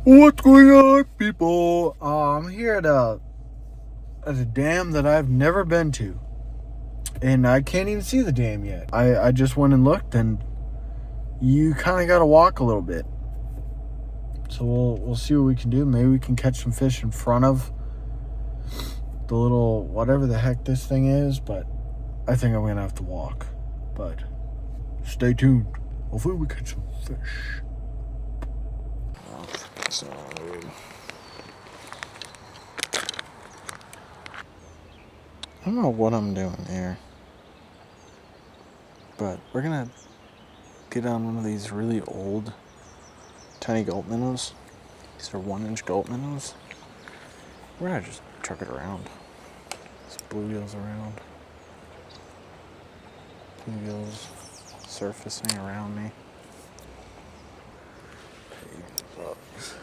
What's going on, people? I'm here at a dam that I've never been to, and I can't even see the dam yet. I just went and looked, and you kind of got to walk a little bit. So we'll see what we can do. Maybe we can catch some fish in front of the little whatever the heck this thing is, but I think I'm gonna have to walk. But stay tuned. Hopefully we catch some fish. So, I don't know what I'm doing here, but we're gonna get on one of these really old tiny gulp minnows. These are 1-inch gulp minnows. We're gonna just truck it around. There's bluegills around. Bluegills surfacing around me. Bugs.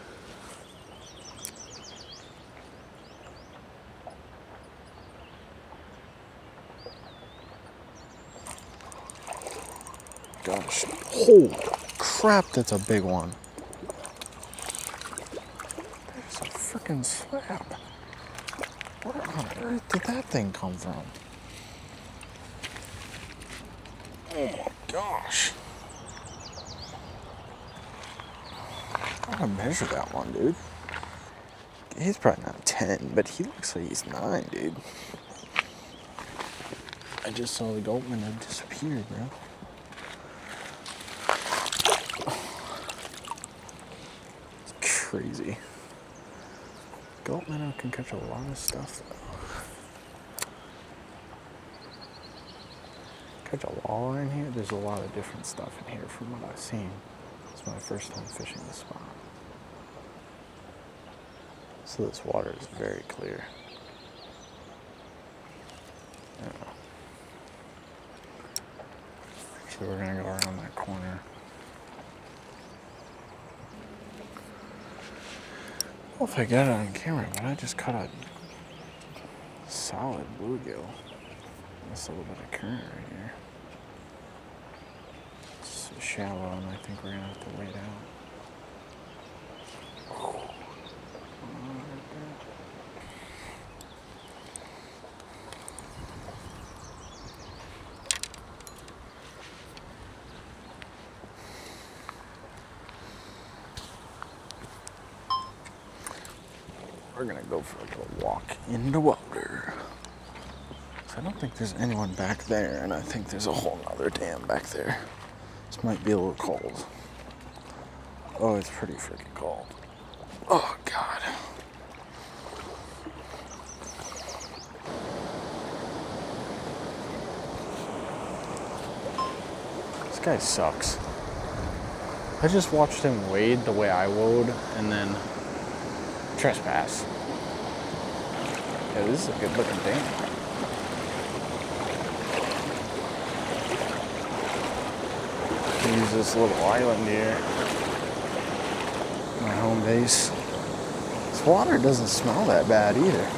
Gosh, holy crap, that's a big one. There's a freaking slab. Where on earth did that thing come from? Oh my gosh. I gotta measure that one, dude. He's probably not 10, but he looks like he's 9, dude. I just saw the gulp minnow disappear, bro. Crazy. Gulp minnow can catch a lot of stuff though. Catch a walleye in here. There's a lot of different stuff in here from what I've seen. It's my first time fishing this spot. So this water is very clear. Yeah. So we're gonna go around that corner. I don't know if I got it on camera, but I just caught a solid bluegill. That's a little bit of current right here. It's shallow, and I think we're gonna have to wait out. We're gonna go for a little walk in the water. So I don't think there's anyone back there, and I think there's a whole nother dam back there. This might be a little cold. Oh, it's pretty freaking cold. Oh, God. This guy sucks. I just watched him wade the way I would, and then trespass. Yeah, this is a good looking dam. Use this little island here. My home base. This water doesn't smell that bad either.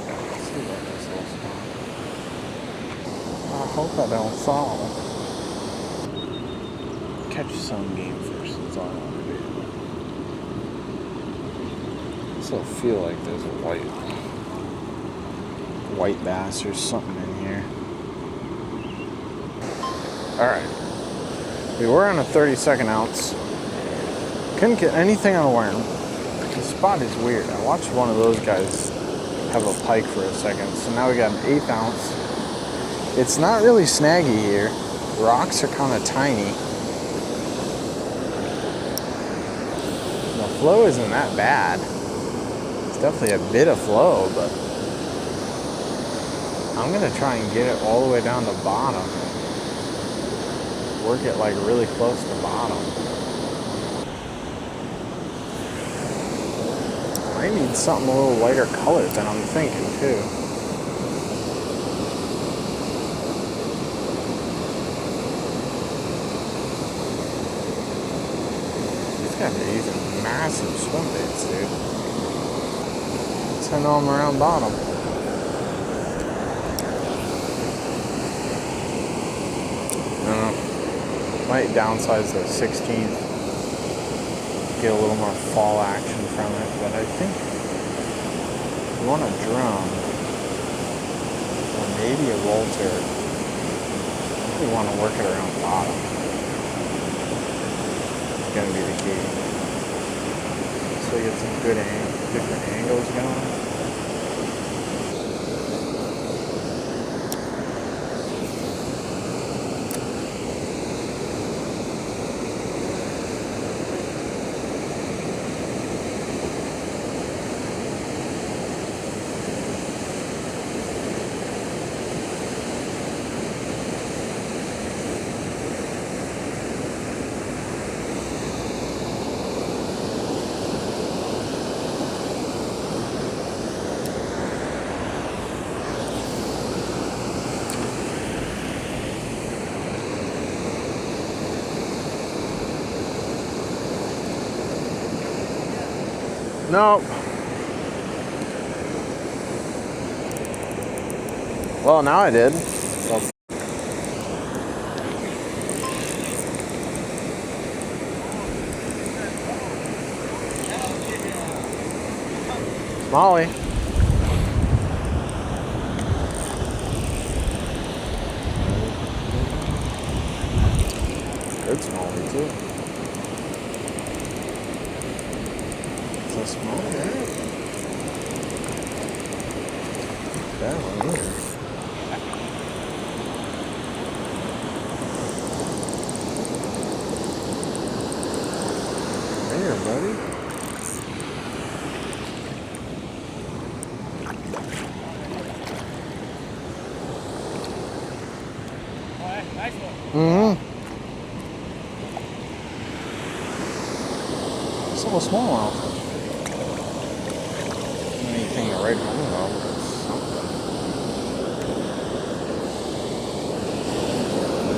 Let's see about this little spot. I hope I don't fall. Catch some game first, that's all I want to do. I still feel like there's a white bass or something in here. Alright. We were on a 32nd ounce. Couldn't get anything on a worm. The spot is weird. I watched one of those guys have a pike for a second. So now we got an 1/8 ounce. It's not really snaggy here. Rocks are kind of tiny. The flow isn't that bad. It's definitely a bit of flow, but I'm gonna try and get it all the way down to bottom. Work it like really close to bottom. I need something a little lighter colored than I'm thinking too. These guys are using massive swim baits, dude. Send them around bottom. Might downsize the 16th. get a little more fall action from it, but I think you want a drum or maybe a roll turret. You want to work it around bottom. It's going to be the key. So you get some good different angles going. Nope. Well, now I did. So. Molly. Good Smalley too. It's a small one. That one either. There, buddy. Mm-hmm. Still a small outfit. Anything to write home about, but it's something.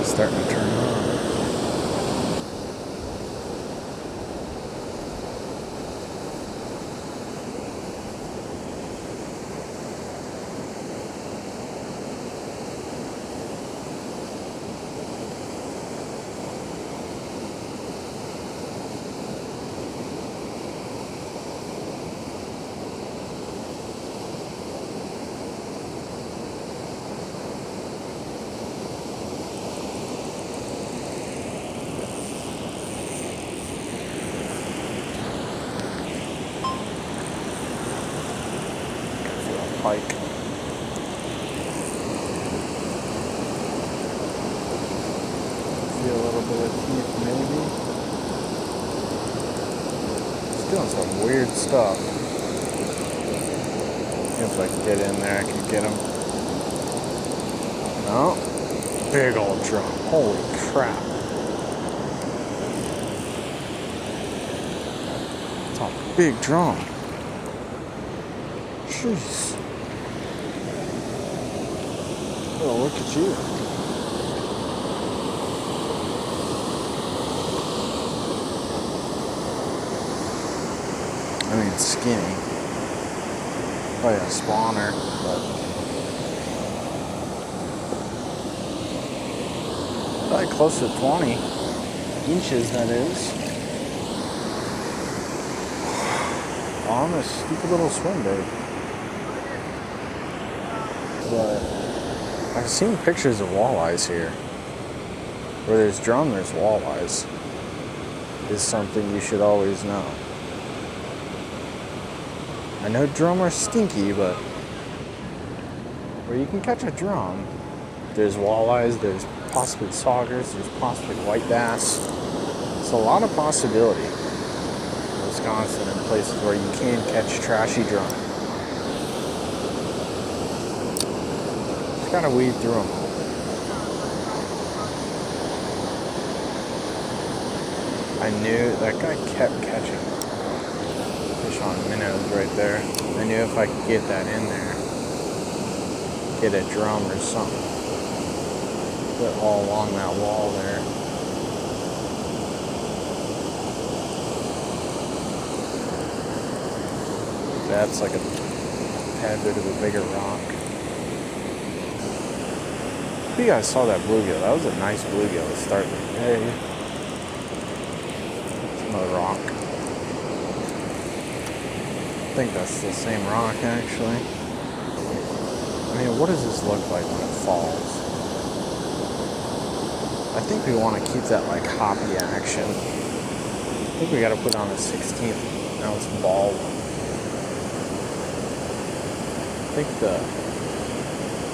It's starting to turn on. Pike. See a little bit of teeth, maybe. It's doing some weird stuff. If I could get in there, I could get him. No. Big old drum. Holy crap. It's a big drum. Jeez. Oh, look at you. I mean, skinny. Probably a spawner, but probably close to 20 inches, that is. On a stupid little swim bait. But I've seen pictures of walleyes here. Where there's drum, there's walleyes. Is something you should always know. I know drum are stinky, but where you can catch a drum, there's walleyes, there's possibly saugers, there's possibly white bass. It's a lot of possibility in Wisconsin and places where you can catch trashy drum. Just gotta weed through them. I knew that guy kept catching fish on minnows right there. I knew if I could get that in there, get a drum or something, put all along that wall there. That's like a tad bit of a bigger rock. If you guys saw that bluegill, that was a nice bluegill to start the day. It's another rock. think that's the same rock, actually. I mean, what does this look like when it falls? I think we want to keep that like hoppy action. I think we got to put on a 16th ounce ball. I think the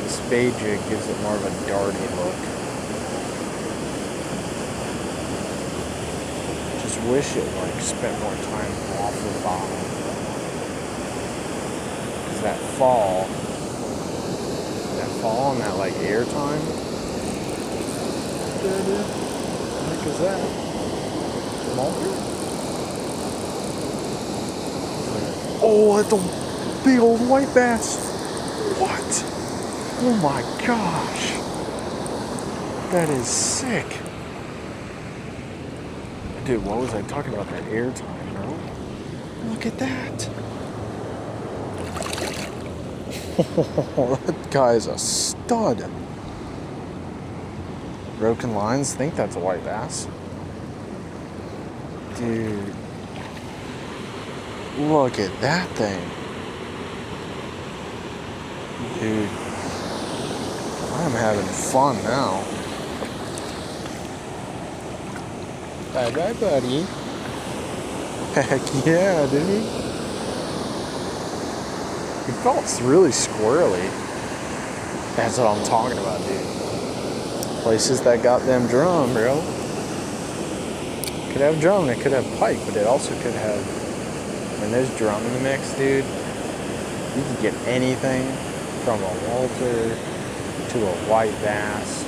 spade jig gives it more of a darty look. Just wish it like spent more time off the bottom. Cause that fall and that like air time. There it is. What the heck is that? Mulder? Oh, that's a big old white bass. What? Oh my gosh. That is sick. Dude, what was I talking about? That air time, bro? Look at that. That guy's a stud. Broken lines, think that's a white bass. Dude. Look at that thing. Dude. I'm having fun now. Bye-bye, buddy. Heck yeah, dude. It felt really squirrely. That's what I'm talking about, dude. Places that got them drum, bro. Could have drum and it could have pike, but it also could have... When there's drum in the mix, dude, you can get anything from a Walter to a white bass.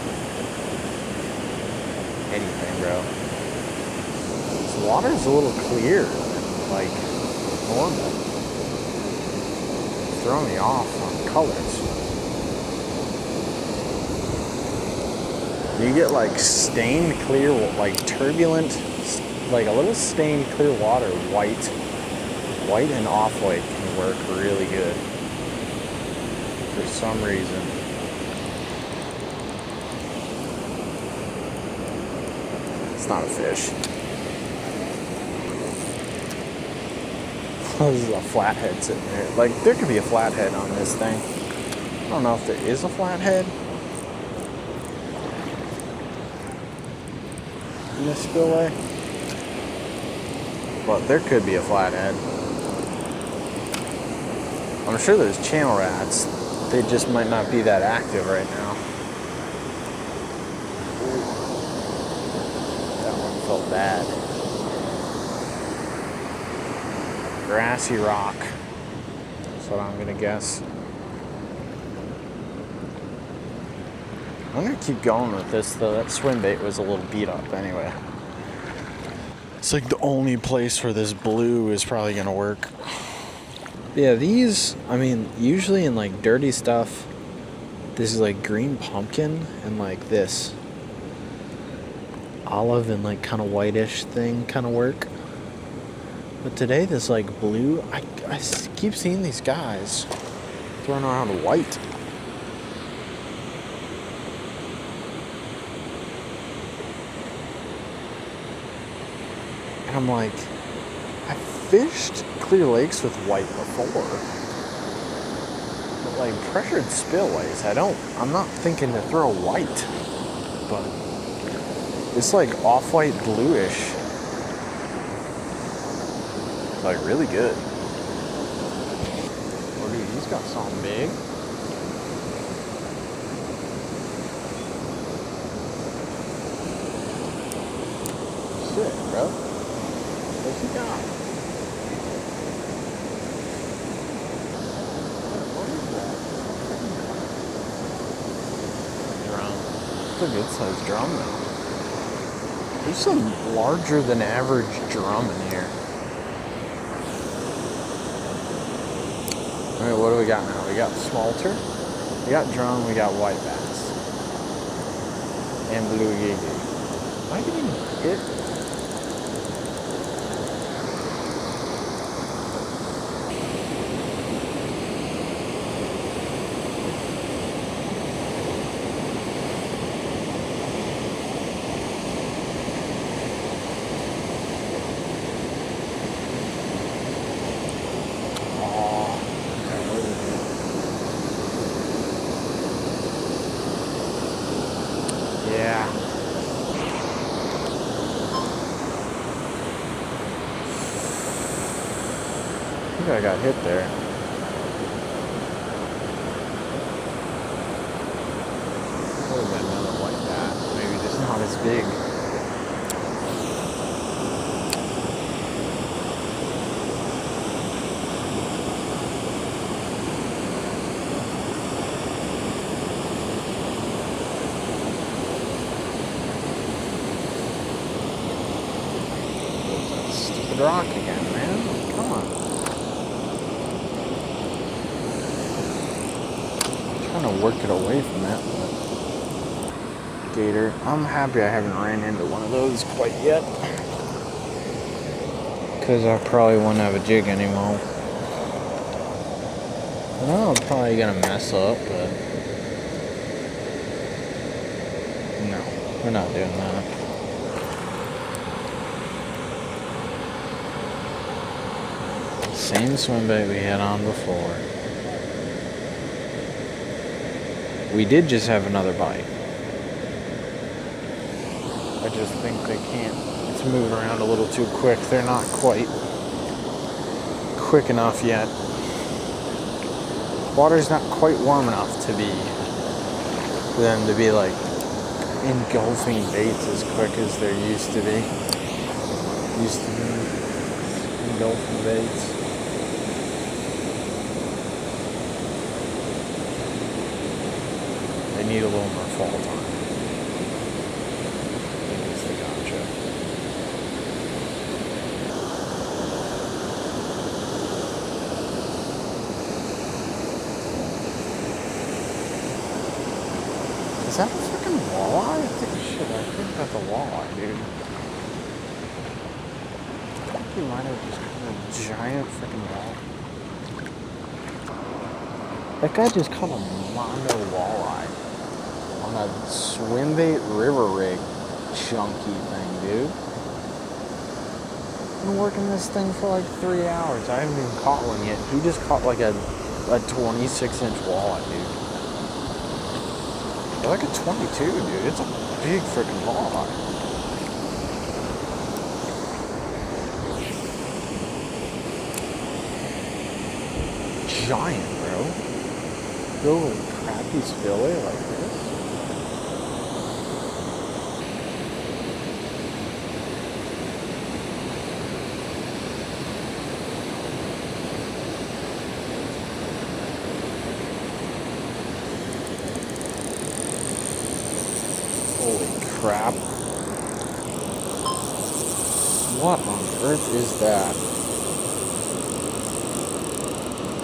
Anything, bro. This water's a little clear than, like, normal. It's throwing me off on colors. You get, like, stained clear, like, turbulent, like, a little stained clear water, white. White and off-white can work really good. For some reason. It's not a fish. This is a flathead sitting there. Like, there could be a flathead on this thing. I don't know if there is a flathead in this spillway. But there could be a flathead. I'm sure there's channel rats. They just might not be that active right now. That one felt bad. Grassy rock. That's what I'm gonna guess. I'm gonna keep going with this though. That swim bait was a little beat up anyway. It's like the only place where this blue is probably gonna work. Yeah, these, I mean, usually in like dirty stuff, this is like green pumpkin and like this olive and like kind of whitish thing kind of work. But today this like blue, I keep seeing these guys throwing around white. And I'm like, I fished Clear Lakes with white before. But like pressured spillways, I'm not thinking to throw white. But it's like off-white bluish. Like really good. Oh dude, he's got something big. Sick, bro. What's he got? A good sized drum though. There's some larger than average drum in here. Alright, what do we got now? We got smalter, we got drum, we got white bass. And blue yeti. I didn't even hit. think I got hit there. Would have been another like that. Maybe just not as big. Stupid rock again, man. Come on. I'm trying to work it away from that one. Gator. I'm happy I haven't ran into one of those quite yet. Because I probably won't have a jig anymore. I know I'm probably going to mess up, but... No, we're not doing that. Same swim bait we had on before. We did just have another bite. I just think they can't. It's moving around a little too quick. They're not quite quick enough yet. Water's not quite warm enough to be for them to be like engulfing baits as quick as they're used to be. Engulfing baits. They need a little more fall time. I think it's the gotcha. Is that a freaking walleye? I think that's a walleye, dude. I think he might have just caught a giant freaking walleye. That guy just caught a mono walleye on a Swimbait river rig chunky thing, dude. I've been working this thing for like 3 hours. I haven't even caught one yet. He just caught like a 26-inch walleye, dude. Like a 22, dude. It's a big freaking walleye. Giant, bro. Little crappy spillway like this. Holy crap. What on earth is that?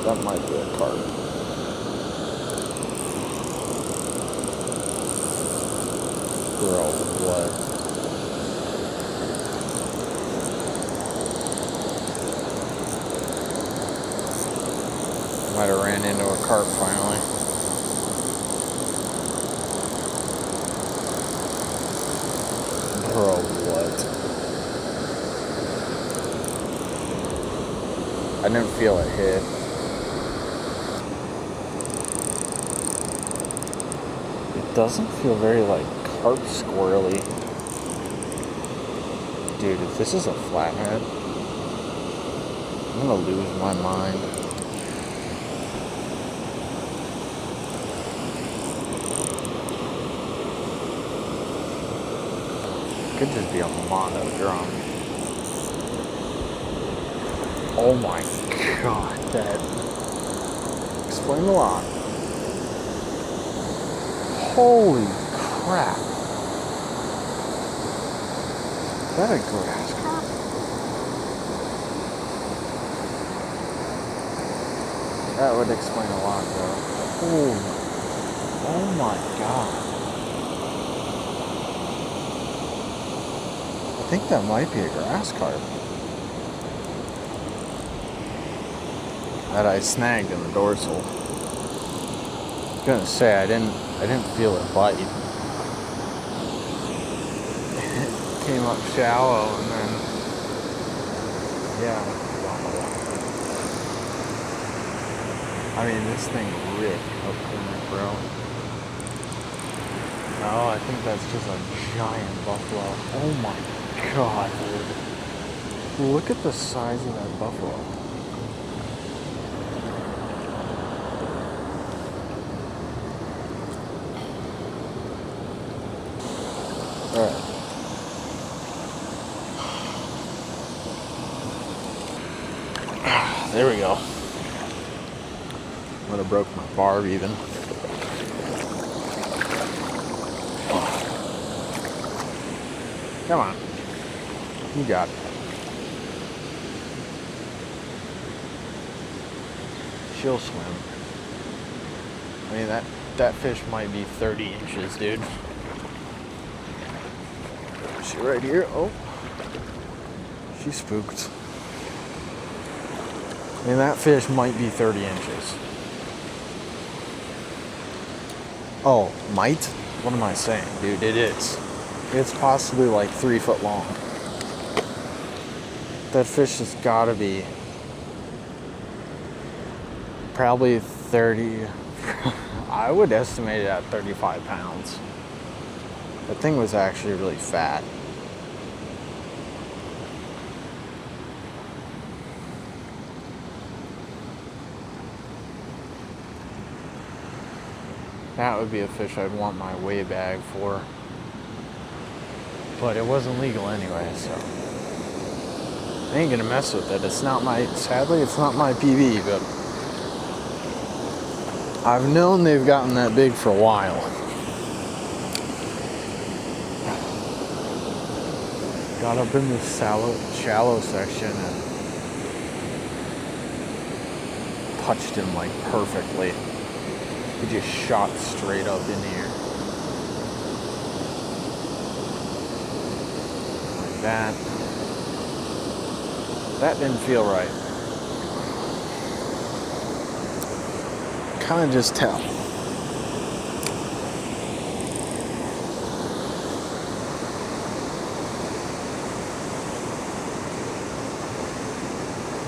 That might be a carp. Bro, what? Might have ran into a carp finally. Bro, what? I didn't feel it hit. It doesn't feel very like carp squirrely. Dude, if this is a flathead, I'm gonna lose my mind. Could just be a mono drum. Oh my god, that explain a lot. Holy crap. Is that a grass carp? That would explain a lot though. Oh my god. I think that might be a grass carp that I snagged in the dorsal. I was gonna say I didn't feel it bite. It came up shallow and then yeah. I mean this thing ripped up in it, bro. Oh, I think that's just a giant buffalo. Oh my god, dude. Look at the size of that buffalo. There we go. Would have broke my barb even. Come on. You got it. She'll swim. I mean, that fish might be 30 inches, dude. She right here. Oh. She spooked. I mean, that fish might be 30 inches. Oh, might? What am I saying, dude? It is. It's possibly like 3 foot long. That fish has got to be probably 30. I would estimate it at 35 pounds. That thing was actually really fat. That would be a fish I'd want my weigh bag for. But it wasn't legal anyway, so I ain't gonna mess with it. Sadly, it's not my PB, but I've known they've gotten that big for a while. Got up in this shallow section and touched him like perfectly. He just shot straight up in the air. Like that. That didn't feel right. Kind of just tell.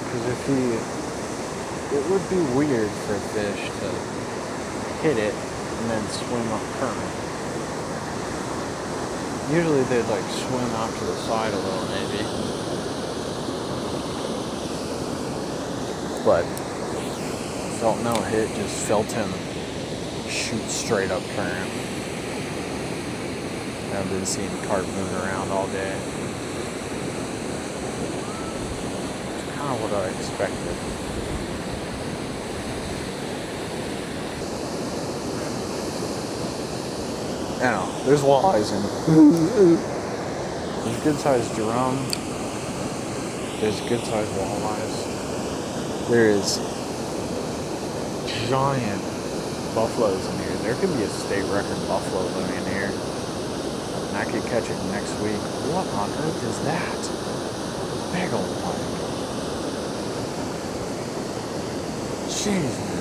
Because it would be weird for a fish to hit it and then swim up current. Usually they'd like swim off to the side a little maybe. But felt no hit, just felt him shoot straight up current. I've been seeing carp moving around all day. It's kind of what I expected. I know, there's walleyes in. There's good sized drum. There's good sized walleyes. There is giant buffaloes in here. There could be a state record buffalo living in here. And I could catch it next week. What on earth is that? Big old pike. Jeez, man.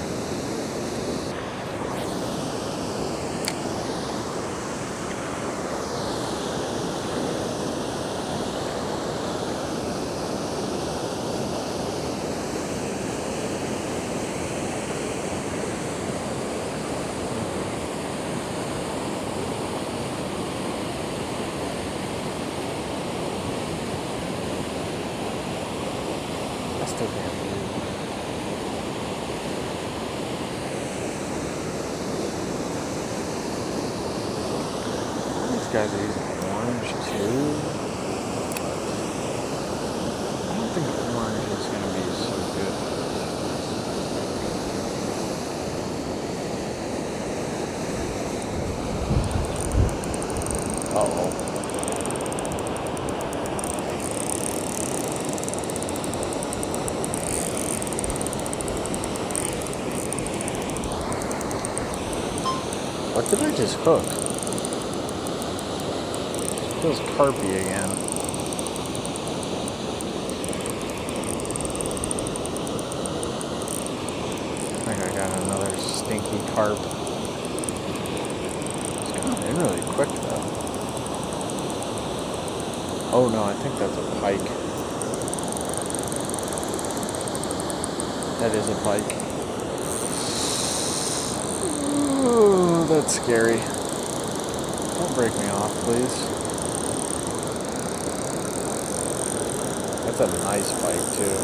These guys are using orange too. I don't think orange is going to be so good. Uh-oh. What did I just hook? Feels carpy again. I think I got another stinky carp. It's coming in really quick though. Oh no, I think that's a pike. That is a pike. Ooh, that's scary. Don't break me off, please. That's a nice pike too.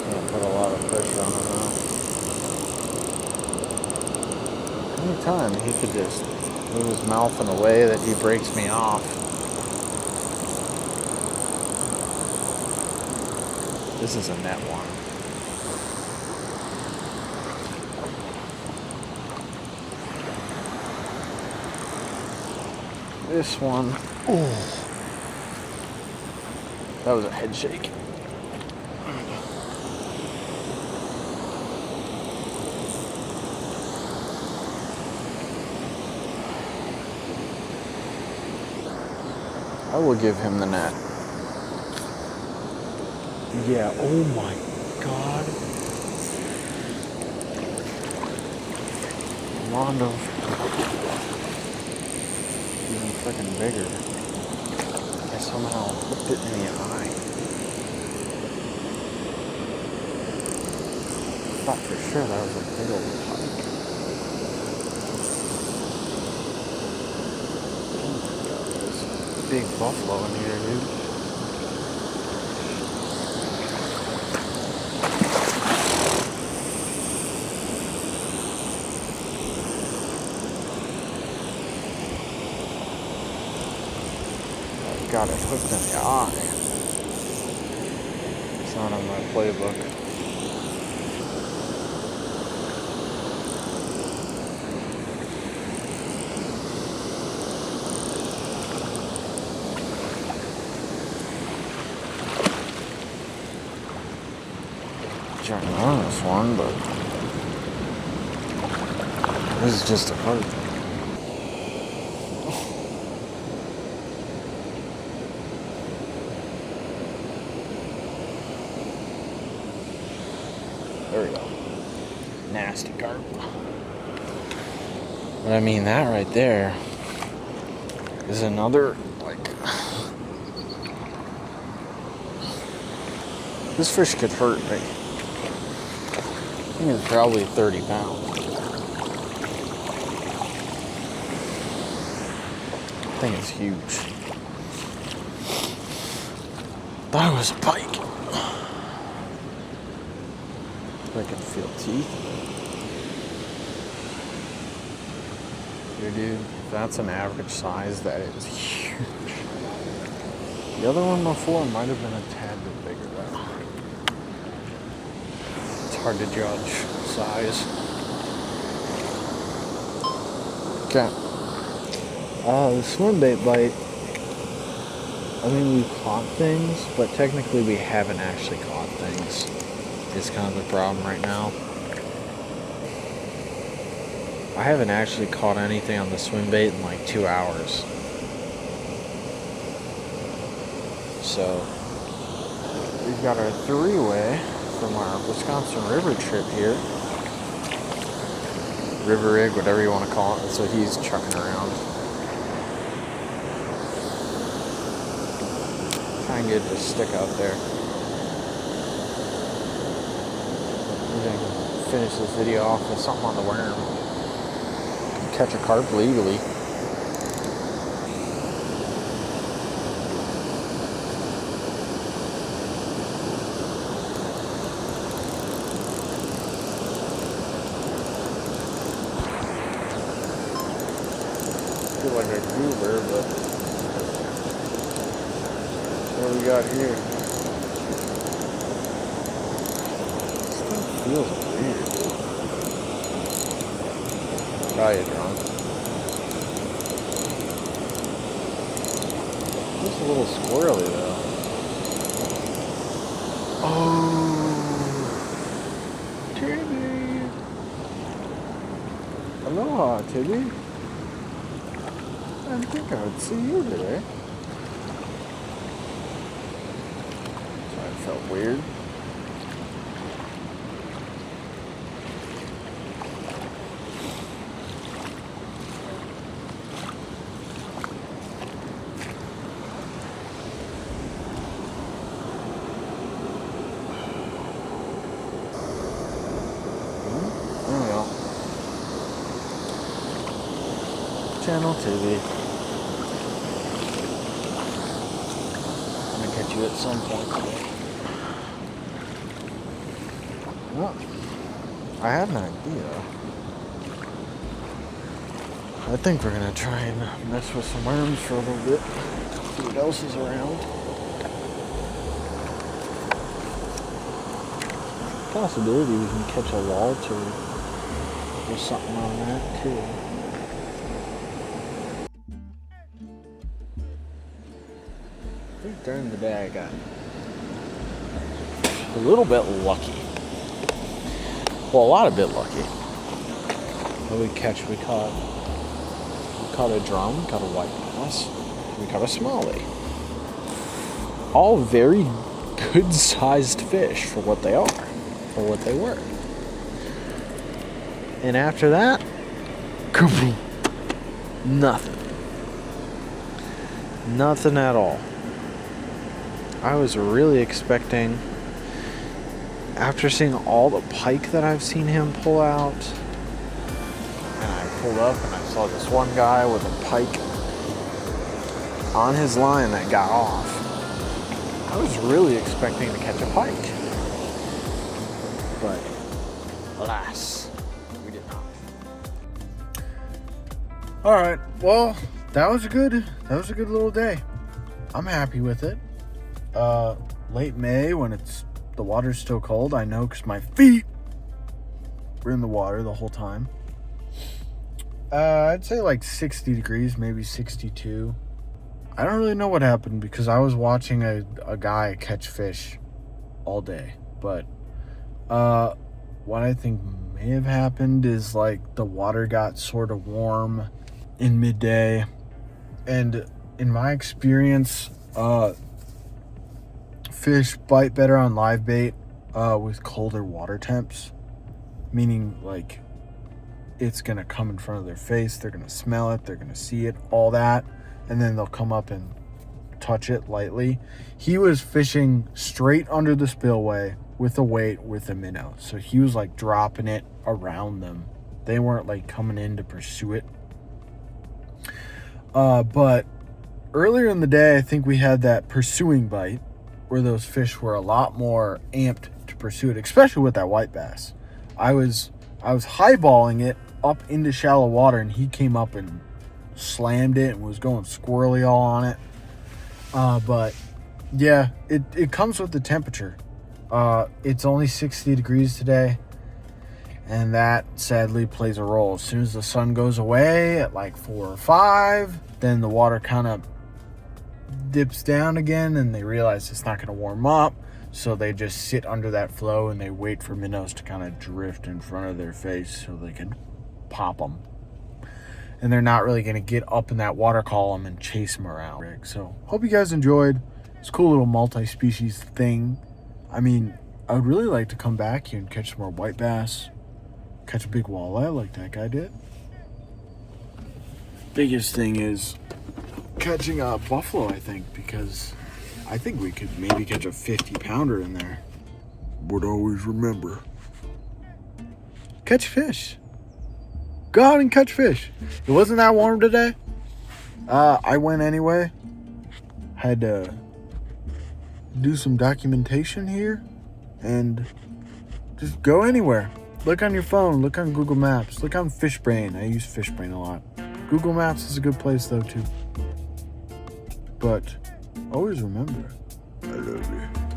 Gonna put a lot of pressure on him now. Anytime he could just move his mouth in a way that he breaks me off. This is a net one. This one, oh, that was a head shake. I will give him the net. Yeah, oh my God. Mondo. Even freaking bigger. I somehow hooked it in the eye. I thought for sure that was a big old pike. Oh my God, there's a big buffalo in here, dude. Got it hooked in the eye. It's not on my playbook. Ginormous one, but this is just a carp. There we go. Nasty carp. But I mean, that right there is another, like, this fish could hurt me. I think it's probably 30 pounds. I think it's huge. Thought it was a pike. I can feel teeth. Here, dude, if that's an average size, that is huge. The other one before might have been a tad bit bigger, though. It's hard to judge size. Okay. The swim bait bite. I mean, we've caught things, but technically we haven't actually caught things. Is kind of the problem right now. I haven't actually caught anything on the swim bait in like 2 hours. So we've got our 3-way from our Wisconsin River trip here. River rig, whatever you want to call it. That's what he's chucking around. Try and get it to stick out there. Finish this video off with something on the worm. Catch a carp legally. I feel like a goober, but what do we got here? This thing feels weird. Probably drunk. Just a little squirrely though. Oh, Tibby! Aloha, Tibby. I didn't think I would see you today. Sorry, it felt weird. Channel TV. I'm gonna catch you at some point today. Well, I have an idea. I think we're gonna try and mess with some worms for a little bit. See what else is around. possibility we can catch a walt or something on that too. I think during the day I got a little bit lucky. Well, a lot of bit lucky. What we caught a drum, caught a white bass, we caught a smallie. All very good-sized fish for what they are, for what they were. And after that, nothing. Nothing at all. I was really expecting, after seeing all the pike that I've seen him pull out, and I pulled up and I saw this one guy with a pike on his line that got off. I was really expecting to catch a pike. But alas, we did not. Alright, well, that was a good little day. I'm happy with it. Late May when the water's still cold, I know because my feet were in the water the whole time. I'd say like 60 degrees, maybe 62. I don't really know what happened because I was watching a guy catch fish all day. But what I think may have happened is like the water got sort of warm in midday. And in my experience, fish bite better on live bait with colder water temps. Meaning like it's going to come in front of their face. They're going to smell it. They're going to see it. All that. And then they'll come up and touch it lightly. He was fishing straight under the spillway with a weight with a minnow. So he was like dropping it around them. They weren't like coming in to pursue it. But earlier in the day, I think we had that pursuing bite where those fish were a lot more amped to pursue it, especially with that white bass. I was highballing it up into shallow water and he came up and slammed it and was going squirrely all on it. But yeah, it comes with the temperature. It's only 60 degrees today, and that sadly plays a role. As soon as the sun goes away at like 4 or 5, then the water kind of dips down again and they realize it's not going to warm up, so they just sit under that flow and they wait for minnows to kind of drift in front of their face so they can pop them. And they're not really going to get up in that water column and chase them around. So, hope you guys enjoyed. It's a cool little multi-species thing. I mean, I would really like to come back here and catch some more white bass. Catch a big walleye like that guy did. Biggest thing is catching a buffalo, I think, because I think we could maybe catch a 50-pounder in there. But always remember, catch fish. Go out and catch fish. It wasn't that warm today. I went anyway. Had to do some documentation here and just go anywhere. Look on your phone. Look on Google Maps. Look on Fishbrain. I use Fishbrain a lot. Google Maps is a good place though too. But always remember, I love you.